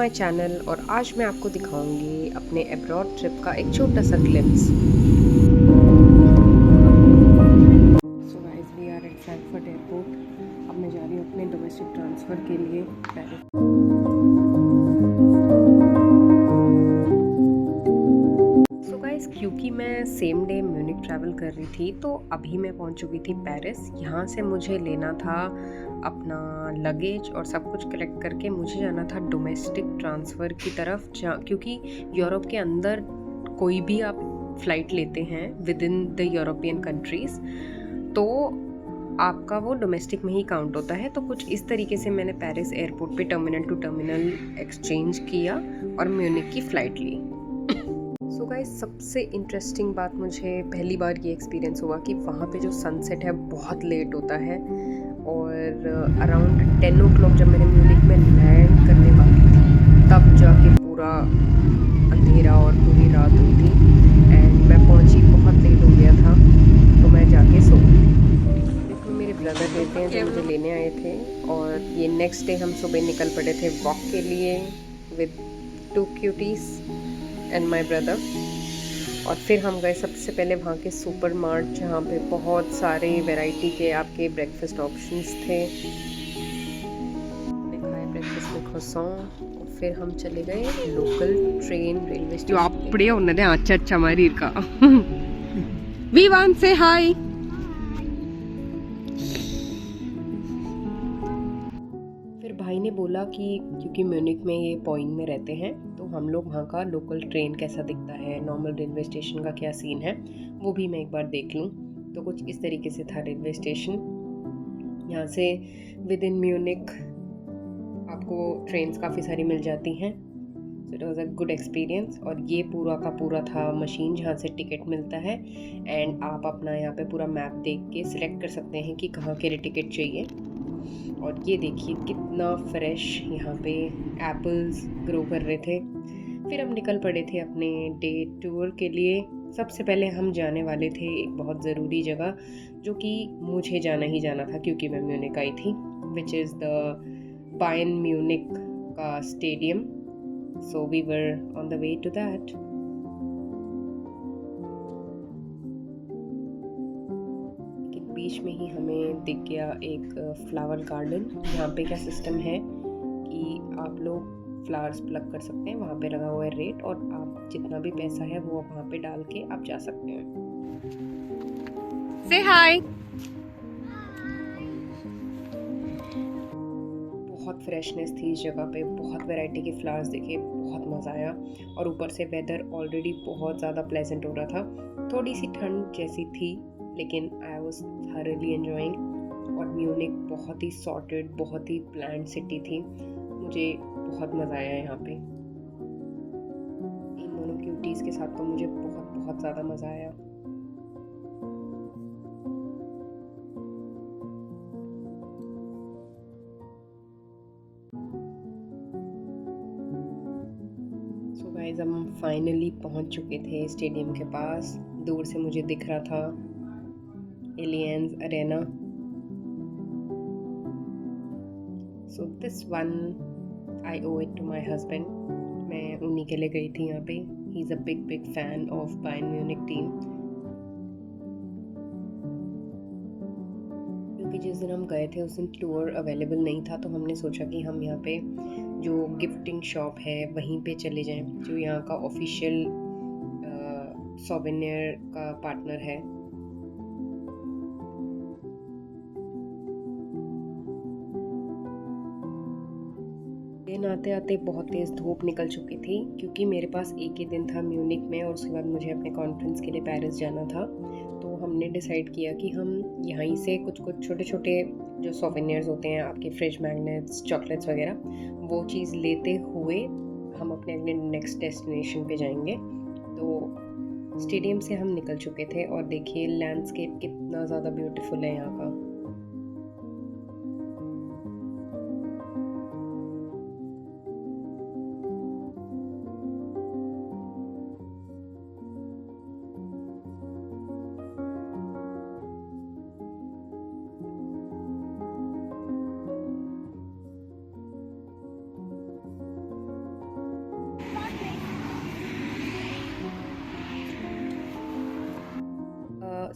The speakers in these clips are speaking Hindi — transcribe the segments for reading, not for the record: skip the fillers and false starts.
माय चैनल और आज मैं आपको दिखाऊंगी अपने अब्रॉड ट्रिप का एक छोटा सा glimpse. So guys, we are at Frankfurt airport. अब मैं जा रही हूँ अपने डोमेस्टिक ट्रांसफ़र के लिए पेरिस। सो गाइस, क्योंकि मैं सेम डे म्यूनिक ट्रैवल कर रही थी तो अभी मैं पहुँच चुकी थी पेरिस। यहाँ से मुझे लेना था अपना लगेज और सब कुछ कलेक्ट करके मुझे जाना था डोमेस्टिक ट्रांसफ़र की तरफ, क्योंकि यूरोप के अंदर कोई भी आप फ़्लाइट लेते हैं with in the European countries तो आपका वो डोमेस्टिक में ही काउंट होता है। तो कुछ इस तरीके से मैंने पेरिस एयरपोर्ट पे टर्मिनल टू टर्मिनल एक्सचेंज किया और म्यूनिक की फ़्लाइट ली। सो गाइस, सबसे इंटरेस्टिंग बात मुझे पहली बार ये एक्सपीरियंस हुआ कि वहाँ पे जो सनसेट है बहुत लेट होता है और अराउंड 10 ओ क्लॉक जब मैंने म्यूनिक में लैंड करने वाली थी तब जाके पूरा अंधेरा और पूरी रात हुई थी एंड मैं पहुँची बहुत लेट हो गया था तो मैं जाके सो गई। इसमें मेरे ब्रदर रहते हैं जो मुझे लेने आए थे और ये नेक्स्ट डे हम सुबह निकल पड़े थे वॉक के लिए with 2 cuties and my brother. और फिर हम गए सबसे पहले वहाँ के सुपर मार्ट जहाँ पे बहुत सारे वैरायटी के आपके ब्रेकफास्ट ऑप्शंस थे। हमने खाए ब्रेकफास्ट में croissant और फिर हम चले गए लोकल ट्रेन रेलवे स्टेशन। அப்படியே ఉన్నదే అచ్చచ్చ మరి ఇర్కా వి వాంట్ సే హాయ్। फिर भाई ने बोला कि क्योंकि म्यूनिक में ये पॉइंट में रहते हैं तो हम लोग वहाँ का लोकल ट्रेन कैसा दिखता है, नॉर्मल रेलवे स्टेशन का क्या सीन है वो भी मैं एक बार देख लूँ। तो कुछ इस तरीके से था रेलवे स्टेशन। यहाँ से विद इन म्यूनिक आपको ट्रेन्स काफ़ी सारी मिल जाती हैं। So it was a good experience. और ये पूरा का पूरा था मशीन जहाँ से टिकट मिलता है एंड आप अपना यहाँ पे पूरा मैप देख के सिलेक्ट कर सकते हैं कि कहाँ के लिए टिकट चाहिए। और ये देखिए कितना फ्रेश यहाँ पे एप्पल्स ग्रो कर रहे थे। फिर हम निकल पड़े थे अपने डे टूर के लिए। सबसे पहले हम जाने वाले थे एक बहुत ज़रूरी जगह जो कि मुझे जाना ही जाना था क्योंकि मैं म्यूनिक आई थी, which is the Bayern Munich का स्टेडियम। So we were on the way to that. बीच में ही हमें दिख गया एक फ्लावर गार्डन। यहाँ पे क्या सिस्टम है कि आप लोग फ्लावर्स प्लग कर सकते हैं, वहाँ पे लगा हुआ है रेट और आप जितना भी पैसा है वो वहाँ पे डाल के आप जा सकते हैं। से हाय। बहुत फ्रेशनेस थी इस जगह पे, बहुत वैरायटी के फ्लावर्स देखे, बहुत मज़ा आया। और ऊपर से वेदर ऑलरेडी बहुत ज़्यादा प्लेजेंट हो रहा था, थोड़ी सी ठंड जैसी थी लेकिन आई वॉज थॉरली एंजॉइंग। और म्यूनिक बहुत ही सॉर्टेड, बहुत ही प्लान्ड सिटी थी। मुझे बहुत मज़ा आया यहाँ पे। इन दोनों क्यूटीज़ के साथ तो मुझे बहुत बहुत ज़्यादा मज़ा आया। सो गाइस, हम फाइनली पहुँच चुके थे स्टेडियम के पास। दूर से मुझे दिख रहा था Allianz Arena. So this one I owe it to my husband. मैं उन्हीं के लिए गई थी यहाँ पे। He is a big fan of Bayern Munich team. क्योंकि जिस दिन हम गए थे उस दिन टूर अवेलेबल नहीं था तो हमने सोचा कि हम यहाँ पे जो गिफ्टिंग शॉप है वहीं पे चले जाएं, जो यहाँ का ऑफिशियल सोवेनियर का पार्टनर है। दिन आते आते बहुत तेज़ धूप निकल चुकी थी क्योंकि मेरे पास एक ही दिन था म्यूनिक में और उसके बाद मुझे अपने कॉन्फ्रेंस के लिए पेरिस जाना था। तो हमने डिसाइड किया कि हम यहीं से कुछ कुछ छोटे छोटे जो सोवेनियर्स होते हैं, आपके फ्रिज मैग्नेट्स, चॉकलेट्स वगैरह, वो चीज़ लेते हुए हम अपने अगले नेक्स्ट डेस्टिनेशन पे जाएंगे। तो स्टेडियम से हम निकल चुके थे और देखिए लैंडस्केप कितना ज़्यादा ब्यूटीफुल है यहाँ का।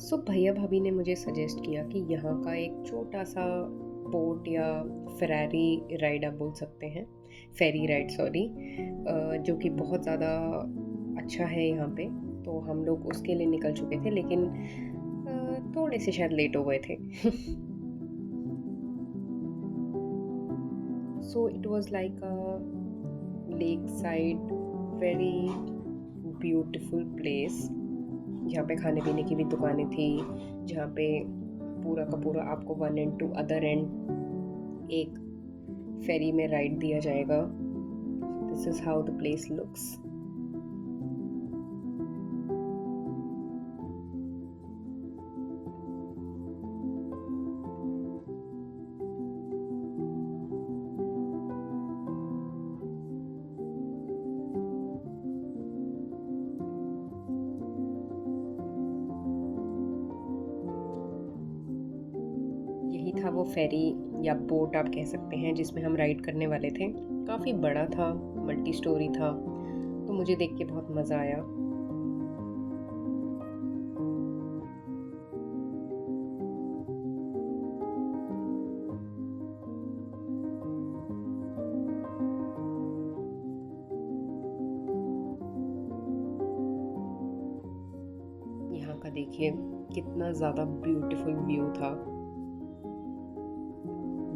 सो भैया भाभी ने मुझे सजेस्ट किया कि यहाँ का एक छोटा सा बोट या फेरारी राइड आप बोल सकते हैं, फेरी राइड सॉरी, जो कि बहुत ज़्यादा अच्छा है यहाँ पे। तो हम लोग उसके लिए निकल चुके थे, लेकिन थोड़े से शायद लेट हो गए थे। So it was like a lake side very beautiful place, जहाँ पे खाने पीने की भी दुकानें थी, जहाँ पे पूरा का पूरा आपको one end to other end एक फेरी में राइड दिया जाएगा। This is how the place looks. यही था वो फेरी या बोट आप कह सकते हैं जिसमें हम राइड करने वाले थे। काफ़ी बड़ा था, मल्टी स्टोरी था, तो मुझे देख के बहुत मज़ा आया। यहाँ का देखिए कितना ज़्यादा ब्यूटीफुल व्यू था।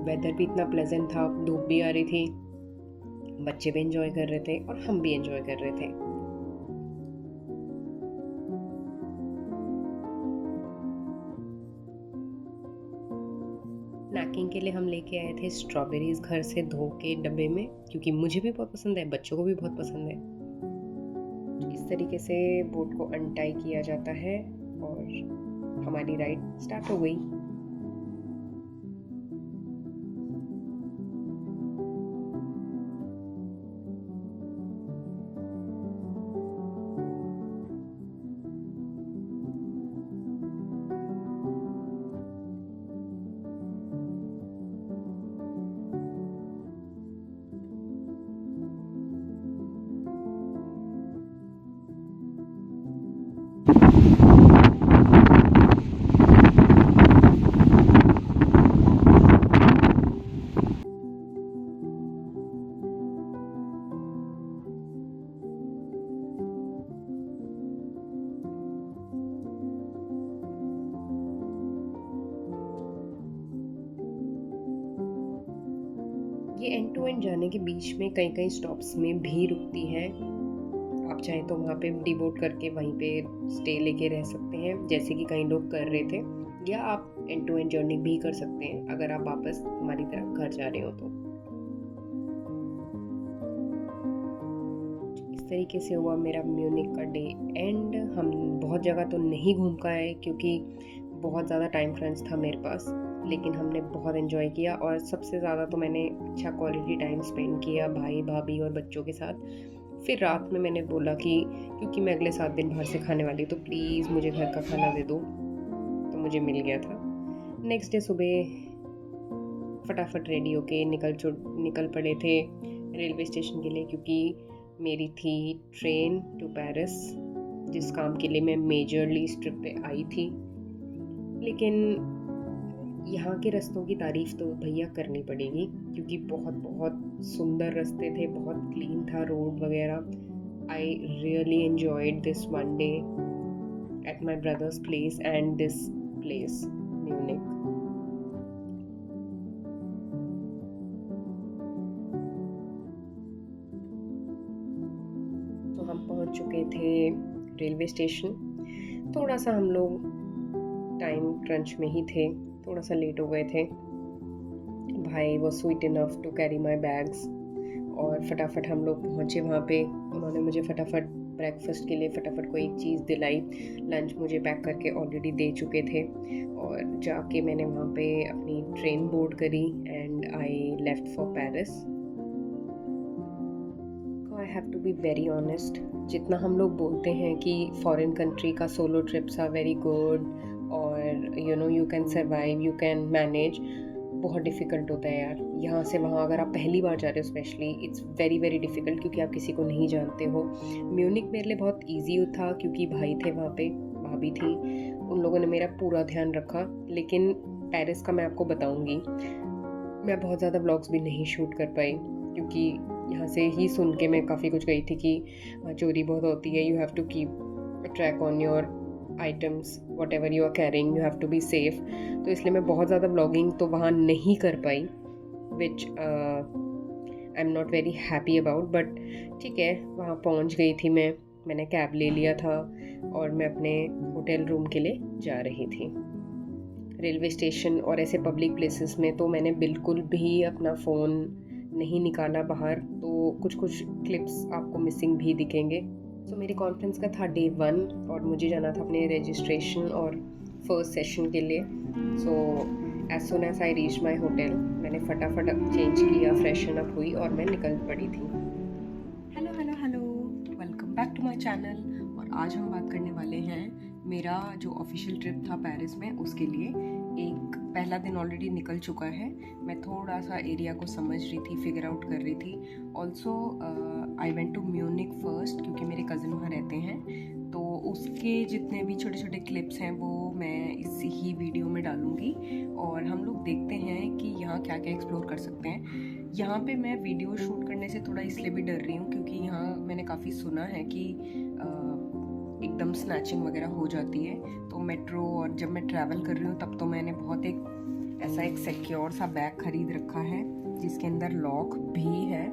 वेदर भी इतना प्लेजेंट था, धूप भी आ रही थी, बच्चे भी एंजॉय कर रहे थे और हम भी एंजॉय कर रहे थे। स्नैकिंग के लिए हम लेके आए थे स्ट्रॉबेरीज घर से धो के डब्बे में, क्योंकि मुझे भी बहुत पसंद है, बच्चों को भी बहुत पसंद है। इस तरीके से बोट को अनटाई किया जाता है और हमारी राइड स्टार्ट हो गई। ये एंड टू एंड जाने के बीच में कई कई स्टॉप्स में भी रुकती है। आप चाहें तो वहाँ पे डिबोट करके वहीं पे स्टे लेके रह सकते हैं, जैसे कि कई लोग कर रहे थे, या आप एंड टू एंड जर्नी भी कर सकते हैं अगर आप वापस हमारी तरफ घर जा रहे हो तो। इस तरीके से हुआ मेरा म्यूनिक का डे एंड। हम बहुत जगह तो नहीं घूम पाए क्योंकि बहुत ज़्यादा टाइम क्रंच था मेरे पास, लेकिन हमने बहुत एंजॉय किया और सबसे ज़्यादा तो मैंने अच्छा क्वालिटी टाइम स्पेंड किया भाई भाभी और बच्चों के साथ। फिर रात में मैंने बोला कि क्योंकि मैं अगले 7 दिन बाहर से खाने वाली, तो प्लीज़ मुझे घर का खाना दे दो, तो मुझे मिल गया था। नेक्स्ट डे सुबह फटाफट रेडी होके निकल पड़े थे रेलवे स्टेशन के लिए, क्योंकि मेरी थी ट्रेन टू पेरिस, जिस काम के लिए मैं मेजरली इस ट्रिप पे आई थी। लेकिन यहाँ के रास्तों की तारीफ़ तो भैया करनी पड़ेगी, क्योंकि बहुत बहुत सुंदर रास्ते थे, बहुत क्लीन था रोड वगैरह। I really enjoyed this one day at my brothers place and this place Munich. तो हम पहुँच चुके थे रेलवे स्टेशन। थोड़ा सा हम लोग टाइम क्रंच में ही थे, थोड़ा सा लेट हो गए थे। भाई वो sweet enough to carry my bags, और फटाफट हम लोग पहुँचे वहाँ पे। उन्होंने मुझे फटाफट ब्रेकफास्ट के लिए फटाफट कोई एक चीज़ दिलाई। लंच मुझे पैक करके ऑलरेडी दे चुके थे, और जाके मैंने वहाँ पे अपनी ट्रेन बोर्ड करी and I left for Paris. I have to be very honest, जितना हम लोग बोलते हैं कि फॉरेन कंट्री का solo trips are very good और you can survive, you can manage, बहुत डिफ़िकल्ट होता है यार। यहाँ से वहाँ अगर आप पहली बार जा रहे हो specially, it's very very difficult, क्योंकि आप किसी को नहीं जानते हो। म्यूनिक मेरे लिए बहुत ईजी था क्योंकि भाई थे वहाँ पे, भाभी थी, उन लोगों ने मेरा पूरा ध्यान रखा। लेकिन पेरिस का मैं आपको बताऊंगी, मैं बहुत ज़्यादा व्लॉग्स भी नहीं शूट कर पाई क्योंकि यहाँ से ही सुन के मैं काफ़ी कुछ गई थी कि वहाँ चोरी बहुत होती है, you have to keep track on your items, whatever you are carrying, you have to be safe. तो इसलिए मैं बहुत ज़्यादा व्लॉगिंग तो वहाँ नहीं कर पाई, which I am not very happy about. But ठीक है, वहाँ पहुँच गई थी मैंने कैब ले लिया था और मैं अपने होटल रूम के लिए जा रही थी। रेलवे स्टेशन और ऐसे पब्लिक प्लेसेस में तो मैंने बिल्कुल भी अपना फ़ोन नहीं निकाला बाहर, तो कुछ क्लिप्स आपको मिसिंग भी दिखेंगे। सो मेरी कॉन्फ्रेंस का था डे 1 और मुझे जाना था अपने रजिस्ट्रेशन और फर्स्ट सेशन के लिए। So as soon as I reach my hotel, मैंने फटाफट चेंज किया, फ्रेशन अप हुई और मैं निकल पड़ी थी। Hello welcome back to my channel. और आज हम बात करने वाले हैं मेरा जो ऑफिशियल ट्रिप था पेरिस में, उसके लिए। एक पहला दिन ऑलरेडी निकल चुका है, मैं थोड़ा सा एरिया को समझ रही थी, फिगर आउट कर रही थी। Also I went to Munich first क्योंकि मेरे कज़न वहाँ रहते हैं, तो उसके जितने भी छोटे छोटे क्लिप्स हैं वो मैं इस ही वीडियो में डालूँगी और हम लोग देखते हैं कि यहाँ क्या क्या एक्सप्लोर कर सकते हैं। यहाँ पे मैं वीडियो शूट करने से थोड़ा इसलिए भी डर रही हूँ क्योंकि यहाँ मैंने काफ़ी सुना है कि एकदम स्नैचिंग वगैरह हो जाती है। तो मेट्रो और जब मैं ट्रैवल कर रही हूँ तब तो मैंने बहुत एक सिक्योर सा बैग खरीद रखा है जिसके अंदर लॉक भी है,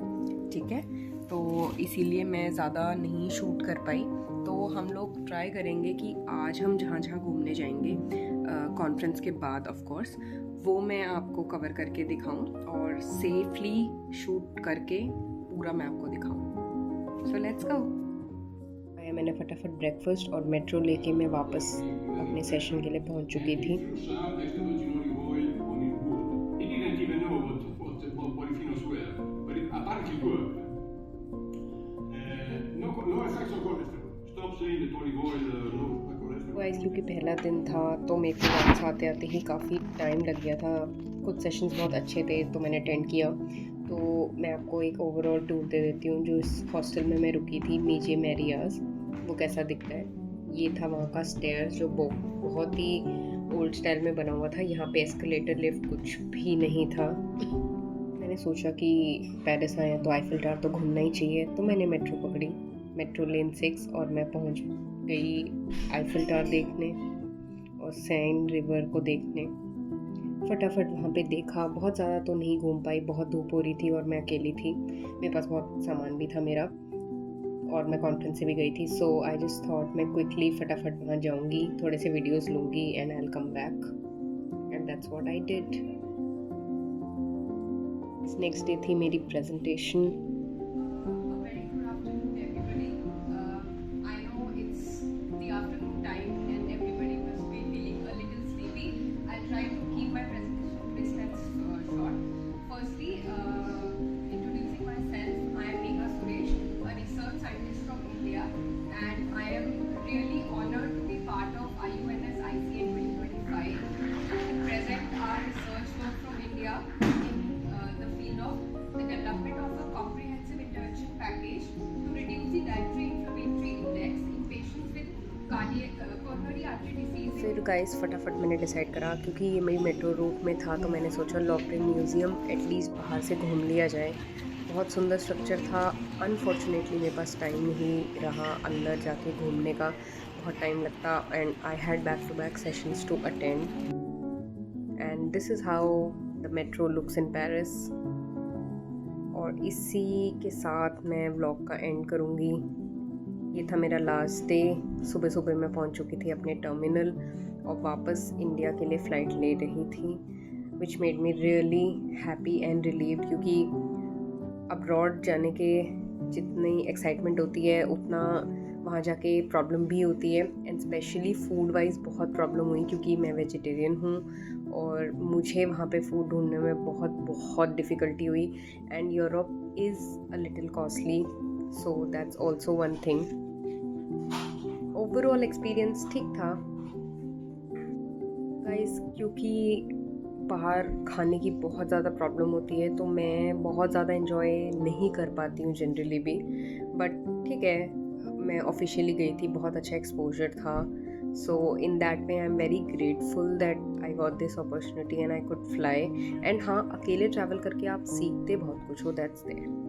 ठीक है। तो इसीलिए मैं ज़्यादा नहीं शूट कर पाई। तो हम लोग ट्राई करेंगे कि आज हम जहाँ जहाँ घूमने जाएंगे कॉन्फ्रेंस के बाद ऑफ कोर्स, वो मैं आपको कवर करके दिखाऊं और सेफली शूट करके पूरा मैं आपको दिखाऊं। So let's go. मैंने फटाफट ब्रेकफास्ट और मेट्रो लेके मैं वापस अपने सेशन के लिए पहुंच चुकी थी। गाइस क्योंकि पहला दिन था तो मेरे को वापस आते आते ही काफ़ी टाइम लग गया था। कुछ सेशंस बहुत अच्छे थे तो मैंने अटेंड किया। तो मैं आपको एक ओवरऑल टूर दे देती हूँ जो इस हॉस्टल में मैं रुकी थी, मीजे मैरियाज, वो कैसा दिखता है। ये था वहाँ का स्टेयर्स जो बहुत ही ओल्ड स्टाइल में बना हुआ था। यहाँ पे एस्केलेटर, लिफ्ट कुछ भी नहीं था। मैंने सोचा कि पेरिस आए हैं तो आईफिल टावर तो घूमना ही चाहिए, तो मैंने मेट्रो पकड़ी, मेट्रो लेन 6, और मैं पहुँच गई आईफिल टावर देखने और सैन रिवर को देखने। फटाफट वहाँ पे देखा, बहुत ज़्यादा तो नहीं घूम पाई, बहुत धूप हो रही थी और मैं अकेली थी, मेरे पास बहुत सामान भी था मेरा और मैं कॉन्फ्रेंस से भी गई थी। सो आई जस्ट थॉट मैं क्विकली फटाफट वहाँ जाऊँगी, थोड़े से वीडियोस लूँगी and I will come back, and that's what I did. Next day थी मेरी प्रेजेंटेशन। फिर गाइस फटाफट मैंने डिसाइड करा, क्योंकि ये मेरी मेट्रो रूट में था तो मैंने सोचा लॉफ्रे म्यूज़ियम एटलीस्ट बाहर से घूम लिया जाए। बहुत सुंदर स्ट्रक्चर था। अनफॉर्चुनेटली मेरे पास टाइम नहीं रहा अंदर जाके घूमने का, बहुत टाइम लगता, and I had back to back sessions to attend, and this is how the metro looks in Paris. और इसी के साथ मैं व्लॉग का एंड करूँगी। ये था मेरा लास्ट डे। सुबह सुबह मैं पहुंच चुकी थी अपने टर्मिनल और वापस इंडिया के लिए फ़्लाइट ले रही थी, which made me really happy and relieved, क्योंकि अब्रॉड जाने के जितनी एक्साइटमेंट होती है उतना वहाँ जाके प्रॉब्लम भी होती है, एंड स्पेशली फूड वाइज बहुत प्रॉब्लम हुई क्योंकि मैं वेजिटेरियन हूँ और मुझे वहाँ पे फूड ढूंढने में बहुत डिफ़िकल्टी हुई, and Europe is a little costly, so that's also one thing. Overall experience ठीक था गाइस, क्योंकि बाहर खाने की बहुत ज़्यादा प्रॉब्लम होती है तो मैं बहुत ज़्यादा इन्जॉय नहीं कर पाती हूँ जनरली भी, बट ठीक है, मैं ऑफिशियली गई थी, बहुत अच्छा एक्सपोजर था, so in that way I am very grateful that I got this opportunity and I could fly. And हाँ, अकेले ट्रैवल करके आप सीखते बहुत कुछ हो, दैट्स देयर।